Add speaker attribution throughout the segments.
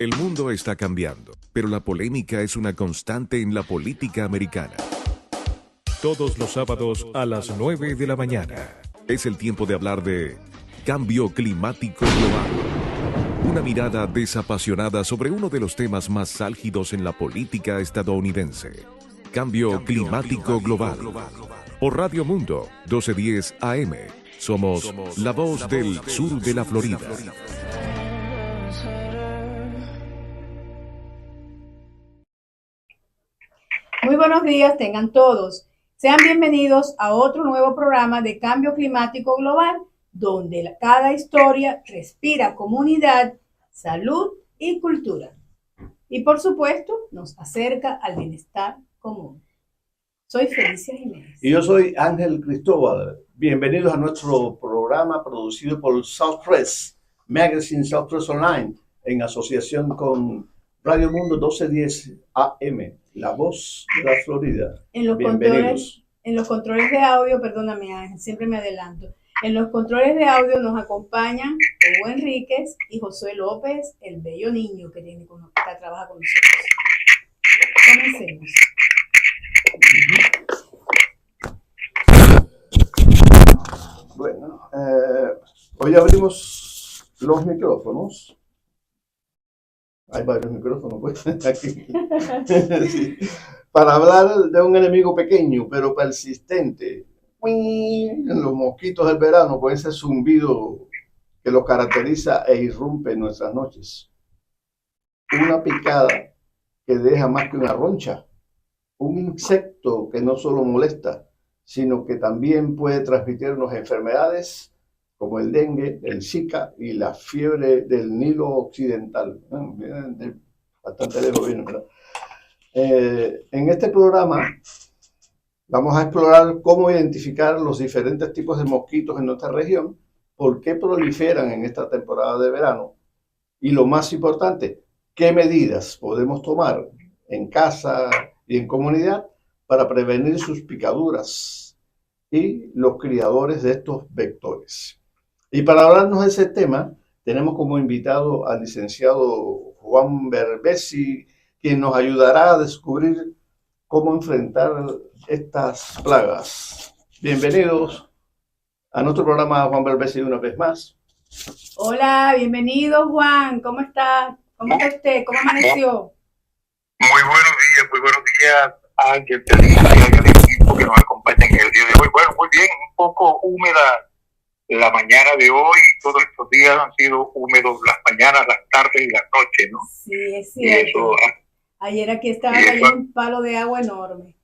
Speaker 1: El mundo está cambiando, pero la polémica es una constante en la política americana. Todos los sábados a las 9 de la mañana es el tiempo de hablar de cambio climático global. Una mirada desapasionada sobre uno de los temas más álgidos en la política estadounidense. Cambio climático global. Por Radio Mundo, 1210 AM. Somos la voz del sur de la Florida.
Speaker 2: Muy buenos días, tengan todos. Sean bienvenidos a otro nuevo programa de Cambio Climático Global, donde cada historia respira comunidad, salud y cultura. Y por supuesto, nos acerca al bienestar común. Soy Felicia Jiménez.
Speaker 3: Y yo soy Ángel Cristóbal. Bienvenidos a nuestro programa producido por Southwest Magazine, Southwest Online, en asociación con Radio Mundo 1210 AM, la voz de la Florida.
Speaker 2: En los controles de audio, perdóname Ángel, siempre me adelanto. En los controles de audio nos acompañan Hugo Enríquez y Josué López, el bello niño que trabaja con nosotros. Comencemos.
Speaker 3: Bueno, hoy abrimos los micrófonos. Hay varios micrófonos pues, aquí. Sí. Para hablar de un enemigo pequeño pero persistente. Los mosquitos del verano, con ese zumbido que los caracteriza e irrumpe en nuestras noches. Una picada que deja más que una roncha. Un insecto que no solo molesta, sino que también puede transmitirnos enfermedades como el dengue, el Zika y la fiebre del Nilo Occidental. Bastante lejos viene, ¿verdad? En este programa vamos a explorar cómo identificar los diferentes tipos de mosquitos en nuestra región, por qué proliferan en esta temporada de verano y, lo más importante, qué medidas podemos tomar en casa y en comunidad para prevenir sus picaduras y los criadores de estos vectores. Y para hablarnos de ese tema, tenemos como invitado al licenciado Juan Berbesi, quien nos ayudará a descubrir cómo enfrentar estas plagas. Bienvenidos a nuestro programa, Juan Berbesi, una vez más.
Speaker 2: Hola, bienvenido Juan, ¿cómo está? ¿Cómo está usted? ¿Cómo amaneció?
Speaker 4: Muy buenos días, Ángel, Felicia y al equipo que nos acompaña en el día de hoy. Bueno, muy bien, un poco húmeda la mañana de hoy, todos estos días han sido húmedos, las mañanas, las tardes y las noches, ¿no?
Speaker 2: Sí, es cierto. Ayer aquí estaba cayendo un palo de agua enorme.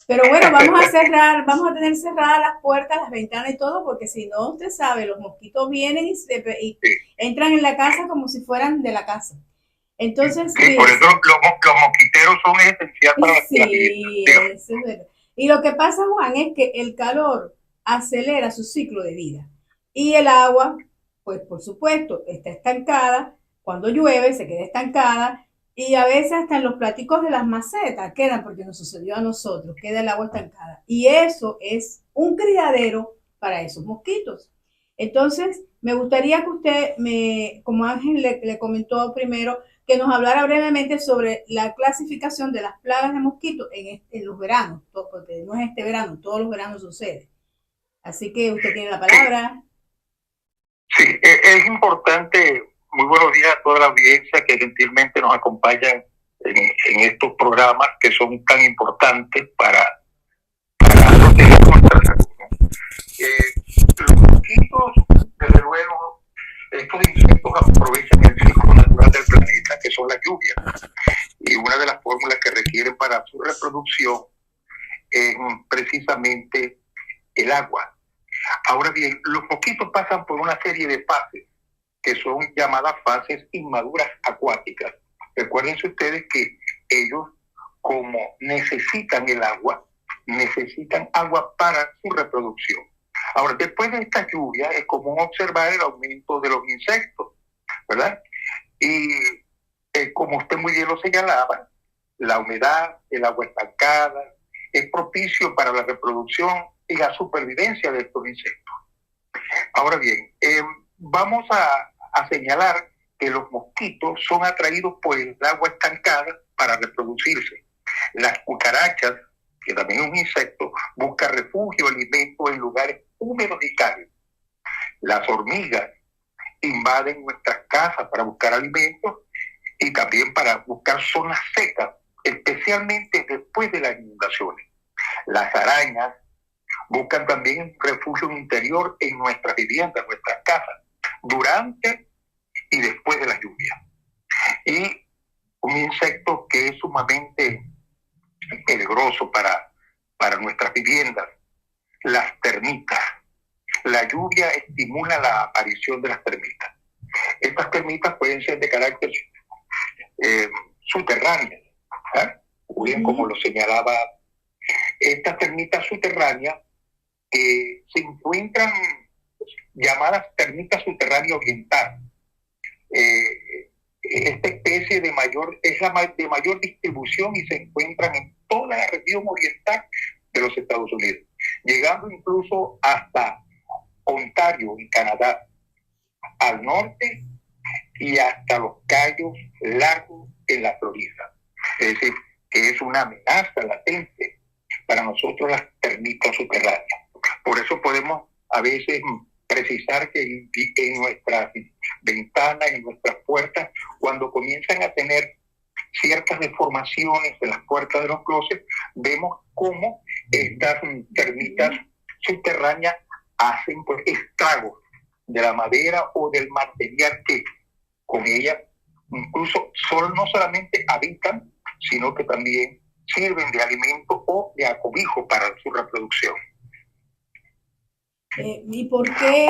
Speaker 2: Pero bueno, vamos a tener cerradas las puertas, las ventanas y todo, porque si no, usted sabe, los mosquitos vienen y entran en la casa como si fueran de la casa. Entonces,
Speaker 4: sí, por eso los mosquiteros son esenciales para la vida.
Speaker 2: Sí, eso es verdad. Y lo que pasa, Juan, es que el calor acelera su ciclo de vida. Y el agua, pues por supuesto, está estancada. Cuando llueve, se queda estancada. Y a veces hasta en los platicos de las macetas quedan, porque nos sucedió a nosotros, queda el agua estancada. Y eso es un criadero para esos mosquitos. Entonces, me gustaría que usted, como Ángel le comentó primero, que nos hablara brevemente sobre la clasificación de las plagas de mosquitos en los veranos, porque no es este verano, todos los veranos sucede. Así que usted tiene la palabra.
Speaker 4: Sí, es importante. Muy buenos días a toda la audiencia que gentilmente nos acompaña en estos programas que son tan importantes para proteger nuestra salud, ¿no? Los mosquitos, desde luego, estos insectos aprovechan el ciclo natural del planeta, que son las lluvias. Y una de las fórmulas que requieren para su reproducción es precisamente el agua. Ahora bien, los mosquitos pasan por una serie de fases que son llamadas fases inmaduras acuáticas. Recuérdense ustedes que ellos, como necesitan el agua, necesitan agua para su reproducción. Ahora, después de esta lluvia, es común observar el aumento de los insectos, ¿verdad? Y como usted muy bien lo señalaba, la humedad, el agua estancada, es propicio para la reproducción y la supervivencia de estos insectos. Ahora bien, vamos a señalar que los mosquitos son atraídos por el agua estancada para reproducirse. Las cucarachas, que también es un insecto, buscan refugio, alimento en lugares húmedos y cálidos. Las hormigas invaden nuestras casas para buscar alimentos y también para buscar zonas secas, especialmente después de las inundaciones. Las arañas buscan también un refugio interior en nuestras viviendas, nuestras casas, durante y después de la lluvia. Y un insecto que es sumamente peligroso para nuestras viviendas, las termitas. La lluvia estimula la aparición de las termitas. Estas termitas pueden ser de carácter subterráneas, bien como lo señalaba. Estas termitas subterráneas se encuentran llamadas termitas subterráneas orientales. Esta especie es la de mayor distribución y se encuentran en toda la región oriental de los Estados Unidos, llegando incluso hasta Ontario, en Canadá, al norte y hasta los Cayos Largos en la Florida. Es decir, que es una amenaza latente para nosotros las termitas subterráneas. Por eso podemos a veces precisar que en nuestras ventanas, en nuestras puertas, cuando comienzan a tener ciertas deformaciones en las puertas de los closets, vemos cómo estas termitas subterráneas hacen pues estragos de la madera o del material que con ella incluso no solamente habitan, sino que también sirven de alimento o de acobijo para su reproducción.
Speaker 2: ¿Y por qué?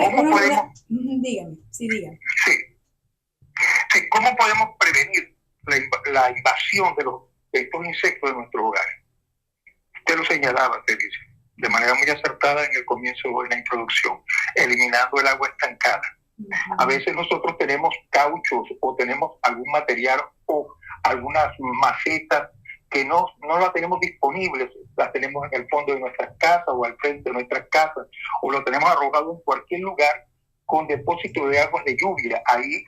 Speaker 2: Dígame.
Speaker 4: Sí. ¿Cómo podemos prevenir la invasión de estos insectos de nuestros hogares? Usted lo señalaba, Felicia, de manera muy acertada en el comienzo de la introducción, eliminando el agua estancada. A veces nosotros tenemos cauchos o tenemos algún material o algunas macetas que no las tenemos disponibles, las tenemos en el fondo de nuestras casas o al frente de nuestras casas, o lo tenemos arrojado en cualquier lugar con depósito de aguas de lluvia. Ahí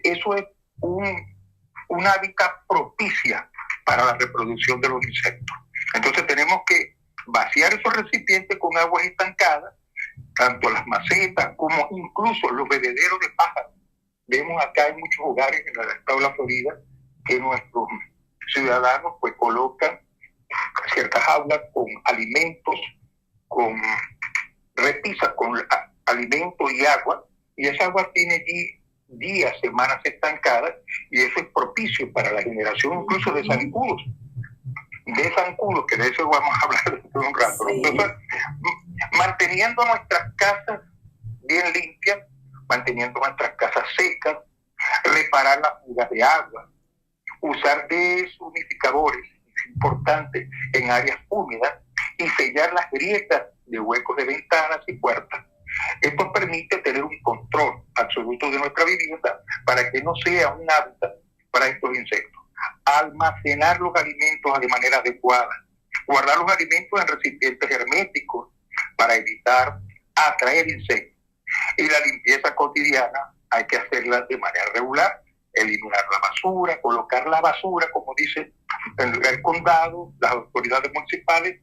Speaker 4: eso es un hábitat propicia para la reproducción de los insectos. Entonces tenemos que vaciar esos recipientes con aguas estancadas, tanto las macetas como incluso los bebederos de pájaros. Vemos acá en muchos hogares en el estado de la Florida que nuestros ciudadanos pues colocan ciertas jaulas con alimentos, con repisas, con alimento y agua, y esa agua tiene allí días, semanas estancadas, y eso es propicio para la generación incluso de zancudos, que de eso vamos a hablar dentro de un rato. Sí. Entonces, manteniendo nuestras casas bien limpias, manteniendo nuestras casas secas, reparar las fugas de agua, usar deshumidificadores, es importante, en áreas húmedas, y sellar las grietas de huecos de ventanas y puertas. Esto permite tener un control absoluto de nuestra vivienda para que no sea un hábitat para estos insectos. Almacenar los alimentos de manera adecuada, guardar los alimentos en recipientes herméticos para evitar atraer insectos. Y la limpieza cotidiana hay que hacerla de manera regular, eliminar la basura, colocar la basura, como dice el condado, las autoridades municipales.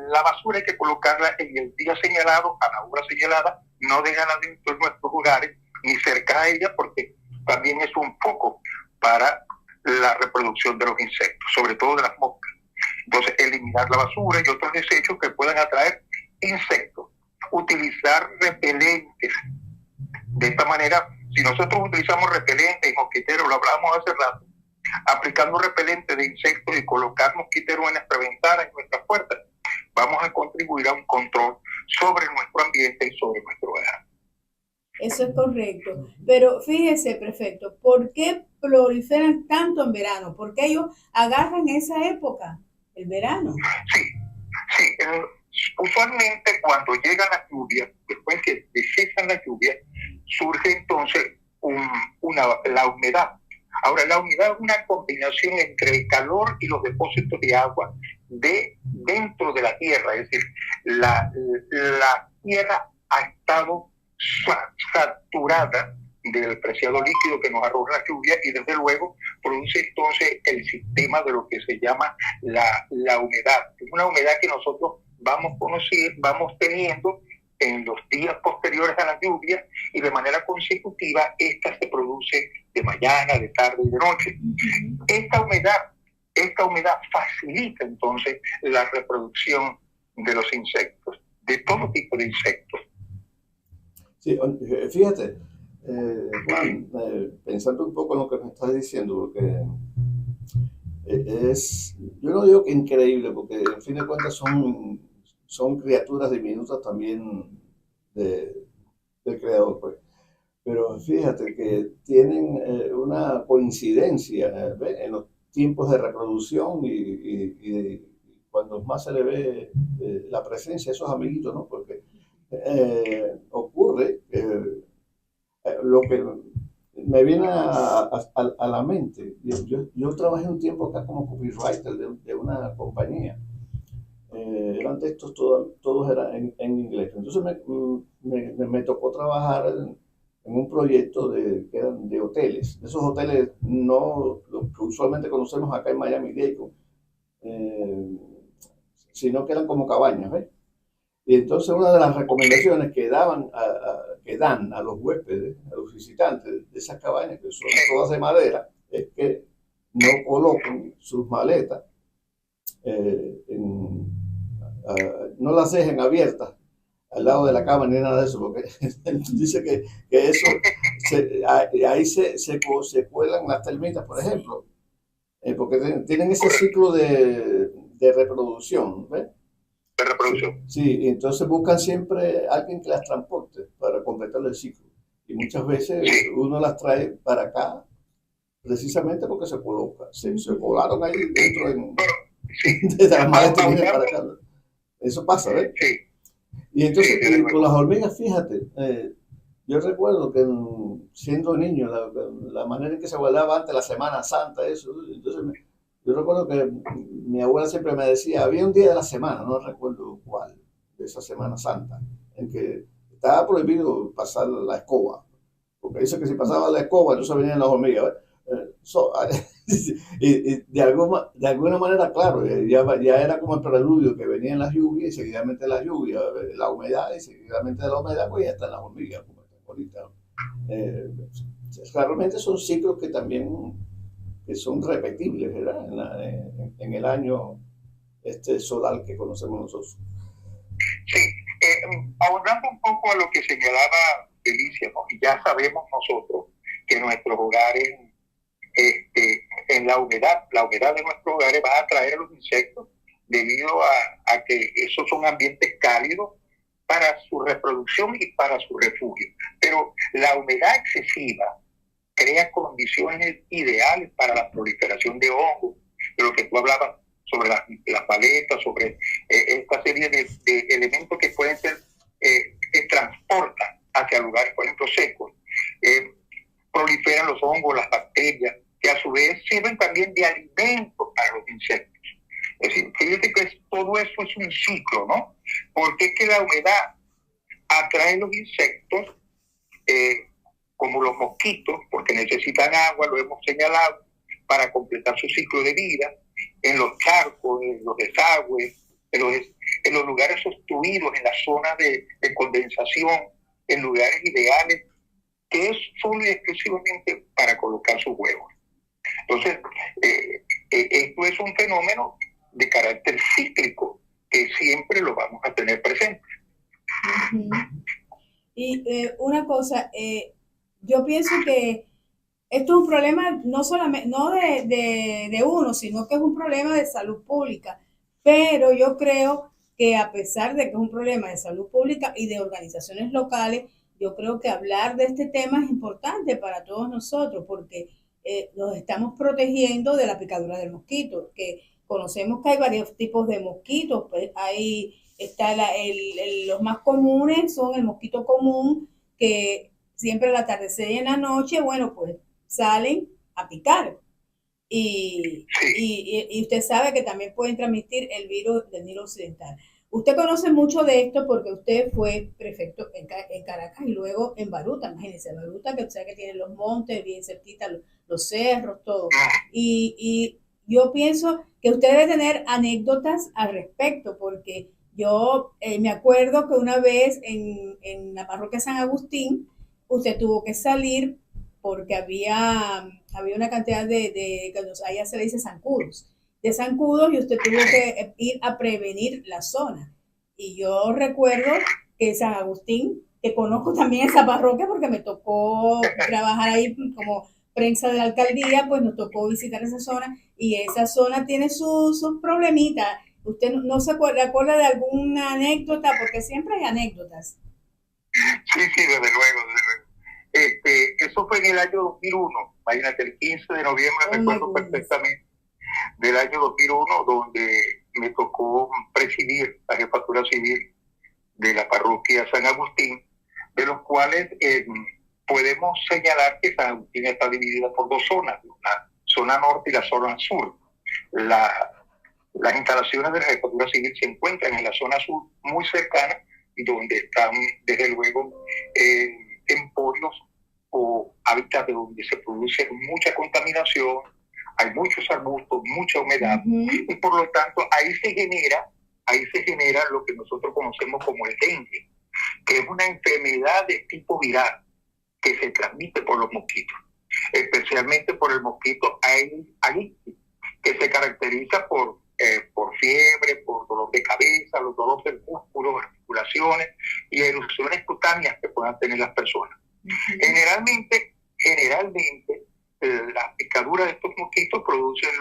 Speaker 4: La basura hay que colocarla en el día señalado, a la hora señalada, no dejarla dentro de nuestros hogares ni cerca a ella, porque también es un foco para la reproducción de los insectos, sobre todo de las moscas. Entonces, eliminar la basura y otros desechos que puedan atraer insectos. Utilizar repelentes. De esta manera, si nosotros utilizamos repelentes y mosquiteros, lo hablábamos hace rato, aplicando repelente de insectos y colocar mosquiteros en nuestra ventana, en nuestras puertas, vamos a contribuir a un control sobre nuestro ambiente y sobre nuestro hogar.
Speaker 2: Eso es correcto. Pero fíjese, prefecto, ¿por qué proliferan tanto en verano? ¿Por qué ellos agarran esa época, el verano?
Speaker 4: Sí. Usualmente cuando llegan las lluvias, después que cesan las lluvias, surge entonces la humedad. Ahora, la humedad es una combinación entre el calor y los depósitos de agua dentro de la tierra. Es decir, la tierra ha estado saturada del preciado líquido que nos arroja la lluvia y desde luego produce entonces el sistema de lo que se llama la humedad. Es una humedad que nosotros vamos teniendo en los días posteriores a la lluvia y de manera consecutiva esta se produce de mañana, de tarde y de noche. Esta humedad facilita entonces la reproducción de los insectos, de todo tipo de insectos.
Speaker 3: Sí, fíjate, Juan, pensando un poco en lo que me estás diciendo, porque yo no digo que increíble, porque en fin de cuentas son criaturas diminutas también del creador, pues. Pero fíjate que tienen una coincidencia en los tiempos de reproducción y cuando más se le ve la presencia de esos amiguitos, ¿no? Porque ocurre lo que me viene a la mente. Yo trabajé un tiempo acá como copywriter de una compañía. Eran textos todos eran en inglés. Entonces me tocó trabajar en un proyecto que eran de hoteles. Esos hoteles no los que usualmente conocemos acá en Miami-Dade, sino que eran como cabañas, ¿ves? Y entonces una de las recomendaciones que dan a los huéspedes, a los visitantes de esas cabañas, que son todas de madera, es que no coloquen sus maletas, no las dejen abiertas al lado de la cama ni nada de eso, porque dice que eso, ahí se cuelan las termitas, por ejemplo, porque tienen ese ciclo de reproducción, ¿ves?
Speaker 4: De reproducción.
Speaker 3: Sí, y entonces buscan siempre alguien que las transporte para completar el ciclo. Y muchas veces uno las trae para acá precisamente porque se colaron ahí dentro de las maletas y vienen para acá. Eso pasa, ¿ves?
Speaker 4: Sí.
Speaker 3: Y entonces con las hormigas, fíjate, yo recuerdo que siendo niño, la manera en que se guardaba antes la Semana Santa, eso, entonces yo recuerdo que mi abuela siempre me decía, había un día de la semana, no recuerdo cuál, de esa Semana Santa, en que estaba prohibido pasar la escoba, porque dice que si pasaba la escoba, entonces venían las hormigas. Y de alguna manera, claro, ya era como el preludio que venían las lluvias, y seguidamente las lluvias, la humedad, y seguidamente de la humedad, pues ya están las hormigas, como están ahorita. Realmente son ciclos que también que son repetibles, ¿verdad? En el año solar que conocemos nosotros.
Speaker 4: Sí, abordando un poco a lo que señalaba Felicia, ¿no? Y ya sabemos nosotros que nuestros hogares, en la humedad de nuestros hogares va a atraer a los insectos debido a que esos son ambientes cálidos para su reproducción y para su refugio. Pero la humedad excesiva crea condiciones ideales para la proliferación de hongos, de lo que tú hablabas sobre las paletas, sobre esta serie de elementos que pueden ser, que transportan hacia lugares, por ejemplo, secos. Proliferan los hongos, las bacterias, que a su vez sirven también de alimento para los insectos. Es decir, fíjate que todo eso es un ciclo, ¿no? Porque es que la humedad atrae los insectos, como los mosquitos, porque necesitan agua, lo hemos señalado, para completar su ciclo de vida, en los charcos, en los desagües, en los lugares obstruidos, en las zonas de condensación, en lugares ideales, que es solo y exclusivamente para colocar sus huevos. Entonces, esto es un fenómeno de carácter cíclico, que siempre lo vamos a tener presente.
Speaker 2: Uh-huh. Y una cosa, yo pienso que esto es un problema no solamente de uno, sino que es un problema de salud pública. Pero yo creo que a pesar de que es un problema de salud pública y de organizaciones locales, yo creo que hablar de este tema es importante para todos nosotros porque nos estamos protegiendo de la picadura del mosquito, que conocemos que hay varios tipos de mosquitos, pues ahí está los más comunes son el mosquito común, que siempre al atardecer y en la noche, bueno, pues salen a picar. Y usted sabe que también pueden transmitir el virus del Nilo Occidental. Usted conoce mucho de esto porque usted fue prefecto en Caracas y luego en Baruta, imagínense, Baruta, que usted que tiene los montes, bien cerquita, los cerros, todo. Y yo pienso que usted debe tener anécdotas al respecto, porque yo me acuerdo que una vez en la parroquia San Agustín, usted tuvo que salir porque había una cantidad que allá se le dice zancudos, de zancudos, y usted tuvo que ir a prevenir la zona. Y yo recuerdo que San Agustín, que conozco también esa parroquia porque me tocó trabajar ahí como prensa de la alcaldía, pues nos tocó visitar esa zona y esa zona tiene sus problemitas. ¿Usted no se acuerda de alguna anécdota? Porque siempre hay anécdotas.
Speaker 4: Sí, sí, desde luego, desde luego. Eso fue en el año 2001, imagínate, el 15 de noviembre, recuerdo perfectamente, del año 2001, donde me tocó presidir la jefatura civil de la parroquia San Agustín, de los cuales podemos señalar que San Agustín está dividida por dos zonas, la zona norte y la zona sur. Las instalaciones de la jefatura civil se encuentran en la zona sur, muy cercana, donde están, desde luego, emporios o hábitats donde se produce mucha contaminación, hay muchos arbustos, mucha humedad, y por lo tanto ahí se genera lo que nosotros conocemos como el dengue, que es una enfermedad de tipo viral que se transmite por los mosquitos, especialmente por el mosquito Aedes, que se caracteriza por fiebre, por dolor de cabeza, los dolores del músculo, articulaciones y erupciones cutáneas que puedan tener las personas. Generalmente, las picaduras de estos mosquitos producen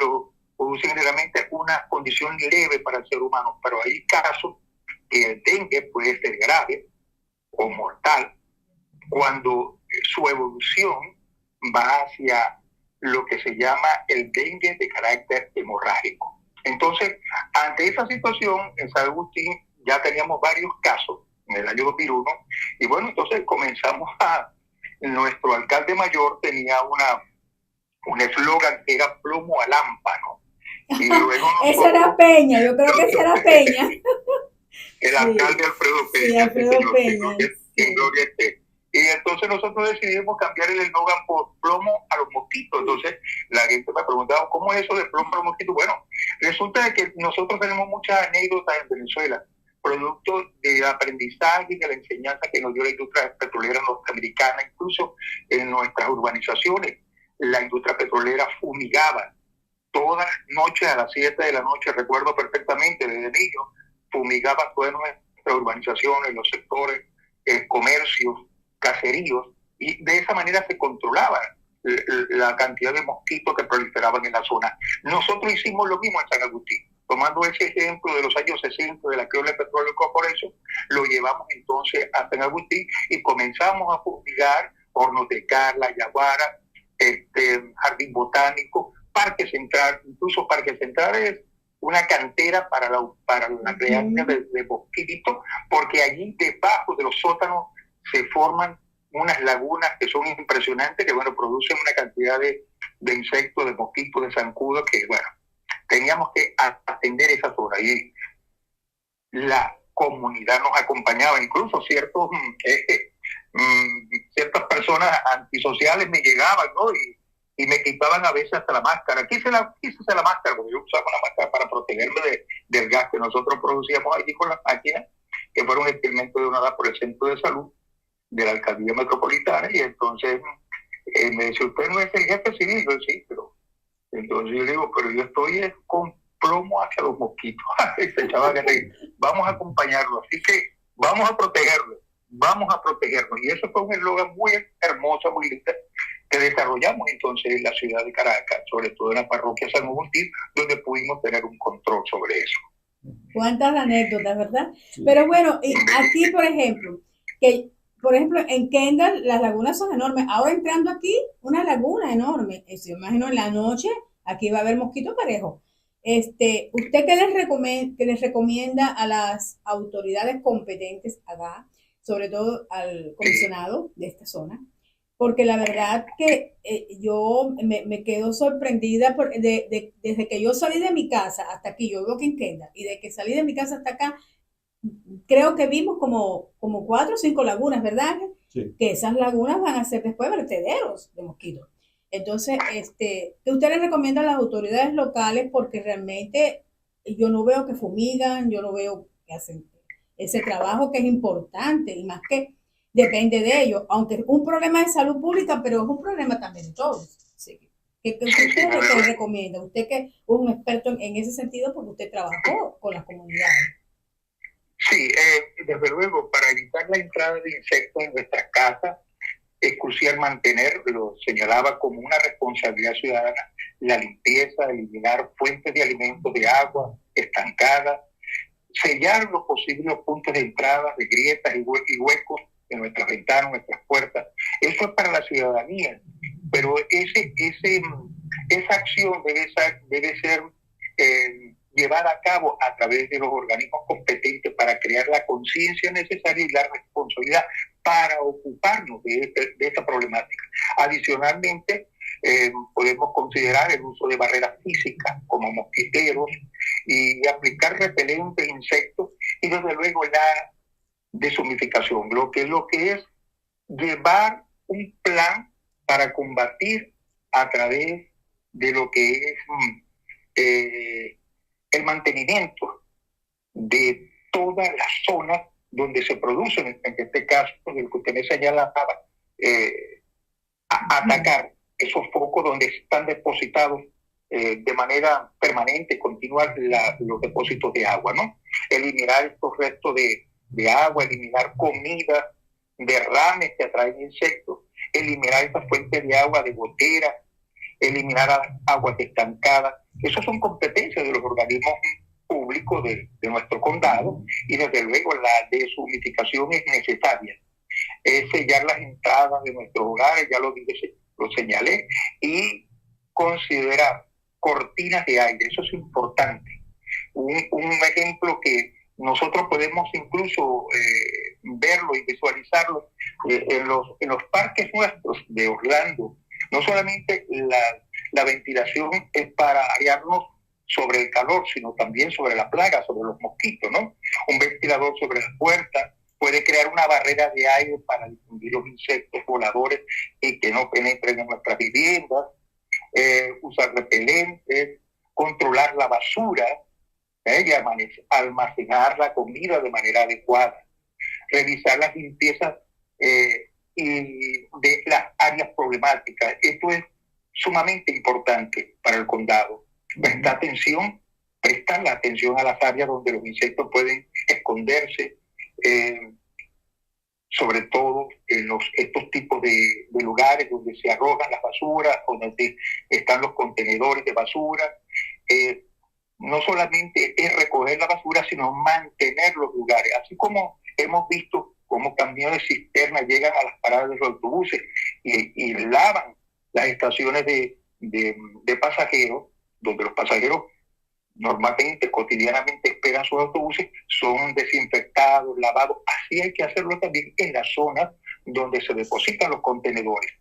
Speaker 4: generalmente una condición leve para el ser humano, pero hay casos que el dengue puede ser grave o mortal cuando su evolución va hacia lo que se llama el dengue de carácter hemorrágico. Entonces, ante esa situación, en San Agustín ya teníamos varios casos en el año 2001, y bueno, entonces comenzamos nuestro alcalde mayor tenía un eslogan que era plomo a lámpano. Y luego
Speaker 2: esa era Peña, yo creo que esa era Peña.
Speaker 4: El alcalde Alfredo Peña.
Speaker 2: Sí, Alfredo Peña.
Speaker 4: Y entonces nosotros decidimos cambiar el eslogan por plomo a los mosquitos. Entonces la gente me preguntaba, ¿cómo es eso de plomo a los mosquitos? Bueno, resulta de que nosotros tenemos muchas anécdotas en Venezuela, producto del aprendizaje y de la enseñanza que nos dio la industria petrolera norteamericana, incluso en nuestras urbanizaciones. La industria petrolera fumigaba todas las noches a las 7 de la noche, recuerdo perfectamente desde niño, fumigaba todas nuestras urbanizaciones, los sectores, comercios, caseríos, y de esa manera se controlaba la cantidad de mosquitos que proliferaban en la zona. Nosotros hicimos lo mismo en San Agustín, tomando ese ejemplo de los años 60 de la Keolis Petroleum Corporation, lo llevamos entonces a San Agustín y comenzamos a fumigar Hornos de Carla, Yaguara, Jardín Botánico, Parque Central. Incluso Parque Central es una cantera para la creación de mosquitos, porque allí debajo de los sótanos se forman unas lagunas que son impresionantes, que bueno, producen una cantidad de insectos, de mosquitos, de zancudos, que bueno, teníamos que atender esa zona. Y la comunidad nos acompañaba, incluso ciertas personas antisociales me llegaban, ¿no? Y me quitaban a veces hasta la máscara. Quise la máscara, porque yo usaba una máscara para protegerme del gas que nosotros producíamos allí con las máquinas, que fueron experimentos donadas por el Centro de Salud de la Alcaldía Metropolitana. Y entonces me dice, ¿usted no es el jefe civil? Yo, sí, pero entonces yo le digo, pero yo estoy con plomo hacia los mosquitos. Ese chaval que le dice, vamos a acompañarlo, así que vamos a protegerlo. Y eso fue un eslogan muy hermoso, muy lindo, que desarrollamos entonces en la ciudad de Caracas, sobre todo en la parroquia San Agustín, donde pudimos tener un control sobre eso.
Speaker 2: Cuántas anécdotas, ¿verdad? Sí. Pero bueno, aquí, por ejemplo, en Kendall las lagunas son enormes. Ahora entrando aquí, una laguna enorme. Yo imagino en la noche, aquí va a haber mosquitos parejos. ¿Usted qué les recomienda a las autoridades competentes acá, sobre todo al comisionado de esta zona? Porque la verdad que yo me quedo sorprendida desde que yo salí de mi casa hasta aquí, yo vivo aquí en Kendall, y de que salí de mi casa hasta acá, creo que vimos como 4 o 5 lagunas, ¿verdad, Ángel?
Speaker 3: Sí.
Speaker 2: Que esas lagunas van a ser después vertederos de mosquitos. Entonces, ¿qué usted le recomienda a las autoridades locales? Porque realmente yo no veo que fumigan, yo no veo que hacen ese trabajo que es importante y más que depende de ellos, aunque es un problema de salud pública, pero es un problema también de todos. Sí. ¿Qué usted le recomienda? Usted que es un experto en ese sentido porque usted trabajó con las comunidades.
Speaker 4: Sí, desde luego, para evitar la entrada de insectos en nuestras casas, es crucial mantener, lo señalaba como una responsabilidad ciudadana, la limpieza, eliminar fuentes de alimentos de agua estancada, sellar los posibles puntos de entrada de grietas y huecos en nuestras ventanas, nuestras puertas. Eso es para la ciudadanía, pero esa acción debe ser llevada a cabo a través de los organismos competentes para crear la conciencia necesaria y la responsabilidad para ocuparnos de esta problemática. Adicionalmente, podemos considerar el uso de barreras físicas como mosquiteros y aplicar repelentes, insectos y desde luego la deshumificación, lo que es llevar un plan para combatir a través de lo que es el mantenimiento de todas las zonas donde se producen, en este caso, del que usted me señalaba, atacar esos focos donde están depositados de manera permanente, continua, los depósitos de agua, ¿no? Eliminar estos restos de agua, eliminar comida, derrames que atraen insectos, eliminar esas fuentes de agua de gotera, eliminar aguas estancadas. Esas son competencias de los organismos públicos de nuestro condado y desde luego la deshumidificación es necesaria. Sellar las entradas de nuestros hogares, ya lo señalé, y considerar cortinas de aire, eso es importante. Un ejemplo que nosotros podemos incluso verlo y visualizarlo en los parques nuestros de Orlando. No solamente la ventilación es para airearnos sobre el calor, sino también sobre la plaga, sobre los mosquitos, ¿no? Un ventilador sobre las puertas puede crear una barrera de aire para difundir los insectos voladores y que no penetren en nuestras viviendas, usar repelentes, controlar la basura, y almacenar la comida de manera adecuada, revisar las limpiezas y de las áreas problemáticas. Esto es sumamente importante para el condado. Prestar la atención a las áreas donde los insectos pueden esconderse, sobre todo en estos tipos de lugares donde se arrojan las basuras o donde están los contenedores de basura. No solamente es recoger la basura, sino mantener los lugares, así como hemos visto cómo camiones cisternas llegan a las paradas de los autobuses y lavan las estaciones de pasajeros, donde los pasajeros normalmente, cotidianamente esperan sus autobuses, son desinfectados, lavados. Así hay que hacerlo también en las zonas donde se depositan los contenedores.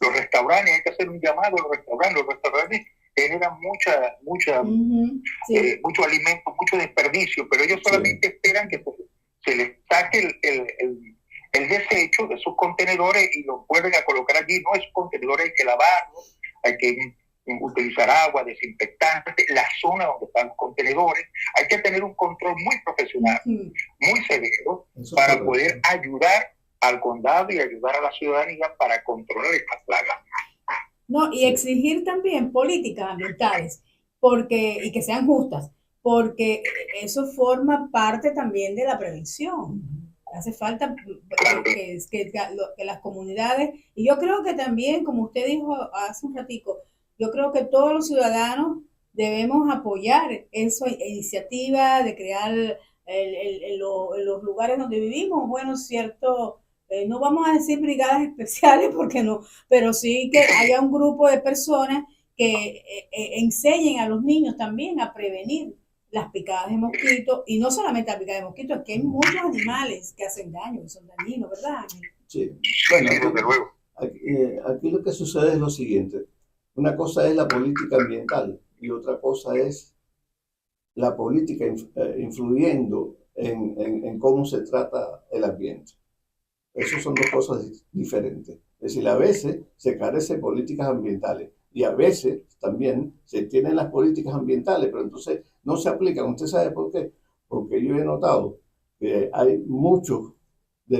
Speaker 4: Los restaurantes, hay que hacer un llamado a los restaurantes. Los restaurantes generan mucho alimento, mucho desperdicio, pero ellos solamente esperan que se les saque el desecho de sus contenedores y los vuelven a colocar allí. No, esos contenedores hay que lavarlos, hay que utilizar agua, desinfectante, la zona donde están los contenedores. Hay que tener un control muy profesional, muy severo, para poder ayudar al condado y ayudar a la ciudadanía para controlar esta plaga.
Speaker 2: No, y exigir también políticas ambientales y que sean justas, porque eso forma parte también de la prevención. Hace falta que las comunidades, y yo creo que también, como usted dijo hace un ratico, yo creo que todos los ciudadanos debemos apoyar esa iniciativa de crear los lugares donde vivimos, bueno, cierto, no vamos a decir brigadas especiales porque no, pero sí que haya un grupo de personas que enseñen a los niños también a prevenir las picadas de mosquitos, y no solamente las picadas de mosquitos, es que hay muchos animales que hacen daño, que son dañinos, ¿verdad?
Speaker 3: Sí, bueno, aquí lo que sucede es lo siguiente. Una cosa es la política ambiental y otra cosa es la política influyendo en cómo se trata el ambiente. Esas son dos cosas diferentes. Es decir, a veces se carece de políticas ambientales y a veces también se tienen las políticas ambientales, pero entonces no se aplican. ¿Usted sabe por qué? Porque yo he notado que hay muchos de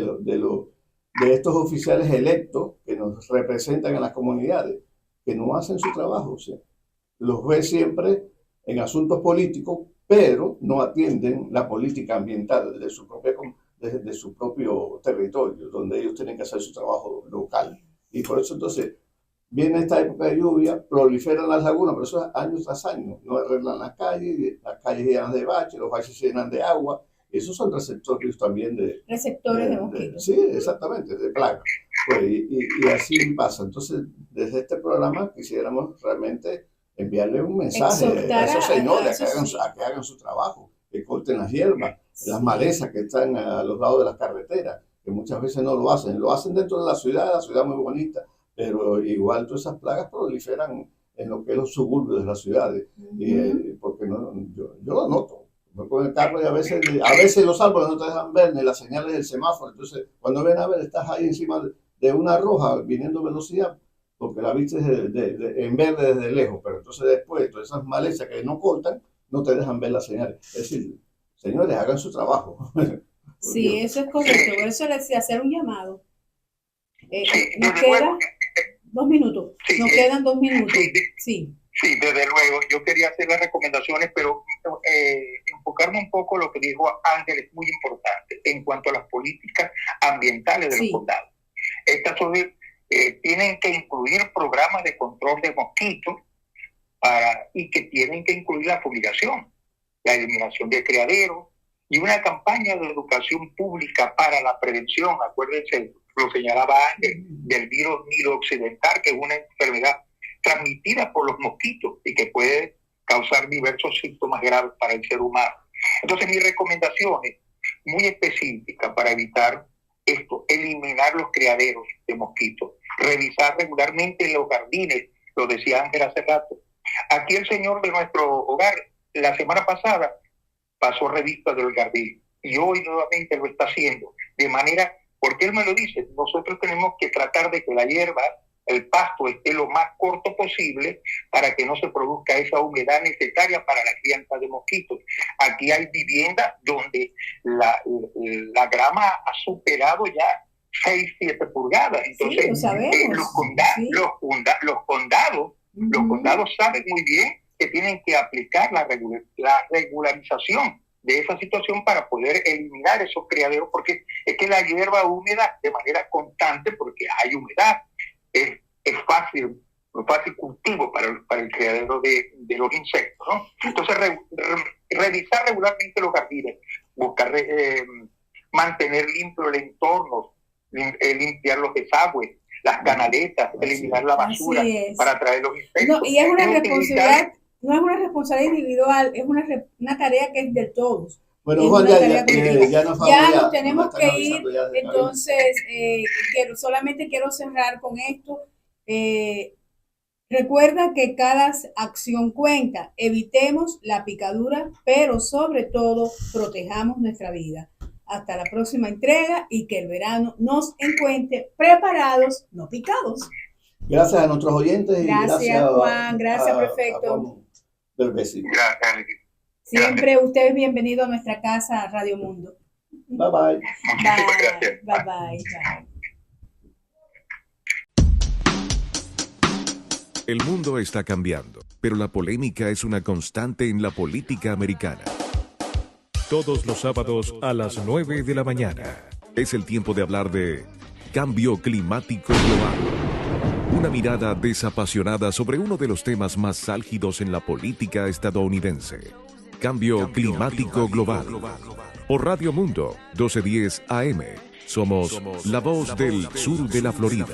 Speaker 3: estos oficiales electos que nos representan en las comunidades que no hacen su trabajo. O sea, los ve siempre en asuntos políticos, pero no atienden la política ambiental de su propio territorio, donde ellos tienen que hacer su trabajo local. Y por eso entonces viene esta época de lluvia, proliferan las lagunas, pero eso es año tras año. No arreglan las calles llenas de baches, los baches se llenan de agua. Esos son receptores también
Speaker 2: receptores de mosquitos.
Speaker 3: Sí, exactamente, de plagas. Pues, y así pasa. Entonces, desde este programa quisiéramos realmente enviarle un mensaje a esos señores a que hagan su trabajo, que corten las hierbas, las malezas que están a los lados de las carreteras, que muchas veces no lo hacen. Lo hacen dentro de la ciudad muy bonita, pero igual todas esas plagas proliferan en lo que es los suburbios de las ciudades. Porque yo lo noto. Voy con el carro y a veces los árboles no te dejan ver ni las señales del semáforo. Entonces, cuando ven a ver, estás ahí encima de una roja viniendo velocidad, porque la viste en verde desde lejos, pero entonces después todas esas malezas que no cortan no te dejan ver las señales. Es decir, señores, hagan su trabajo.
Speaker 2: Sí, eso es correcto. Por eso les decía hacer un llamado. Nos quedan 2 minutos. Nos quedan 2 minutos. Sí.
Speaker 4: Sí, desde luego. Yo quería hacer las recomendaciones, pero enfocarme un poco en lo que dijo Ángel es muy importante en cuanto a las políticas ambientales de los condados. Estas tienen que incluir programas de control de mosquitos y que tienen que incluir la fumigación, la eliminación de criaderos y una campaña de educación pública para la prevención. Acuérdense, lo señalaba Ángel, del virus Nilo occidental, que es una enfermedad transmitida por los mosquitos y que puede causar diversos síntomas graves para el ser humano. Entonces, mi recomendación es muy específica para evitar esto: eliminar los criaderos de mosquitos, revisar regularmente los jardines, lo decía Ángel hace rato. Aquí el señor de nuestro hogar, la semana pasada, pasó revista del jardín y hoy nuevamente lo está haciendo, de manera, porque él me lo dice, nosotros tenemos que tratar de que la hierba, el pasto, esté lo más corto posible para que no se produzca esa humedad necesaria para la crianza de mosquitos. Aquí hay viviendas donde la grama ha superado ya 6-7 pulgadas. Entonces,
Speaker 2: sí, lo sabemos.
Speaker 4: Los condados saben muy bien que tienen que aplicar la regularización de esa situación para poder eliminar esos criaderos, porque es que la hierba húmeda de manera constante, porque hay humedad, es fácil cultivo para el criadero de los insectos, ¿no? Entonces, revisar regularmente los jardines, buscar mantener limpio el entorno, limpiar los desagües, las canaletas, eliminar la basura para atraer los insectos.
Speaker 2: No, y es una responsabilidad, no es una responsabilidad individual, es una tarea que es de todos.
Speaker 3: Bueno, Juan,
Speaker 2: ya nos tenemos que ir, entonces solamente quiero cerrar con esto. Recuerda que cada acción cuenta, evitemos la picadura, pero sobre todo protejamos nuestra vida. Hasta la próxima entrega y que el verano nos encuentre preparados, no picados.
Speaker 3: Gracias a nuestros oyentes.
Speaker 2: Gracias Juan, gracias, perfecto. Siempre usted es bienvenido a nuestra casa Radio Mundo.
Speaker 3: Bye bye.
Speaker 2: Bye bye.
Speaker 1: El mundo está cambiando, pero la polémica es una constante en la política americana. Todos los sábados a las 9 de la mañana es el tiempo de hablar de cambio climático global. Una mirada desapasionada sobre uno de los temas más álgidos en la política estadounidense. Cambio climático global. Por Radio Mundo, 1210 AM. Somos la voz del sur de la Florida.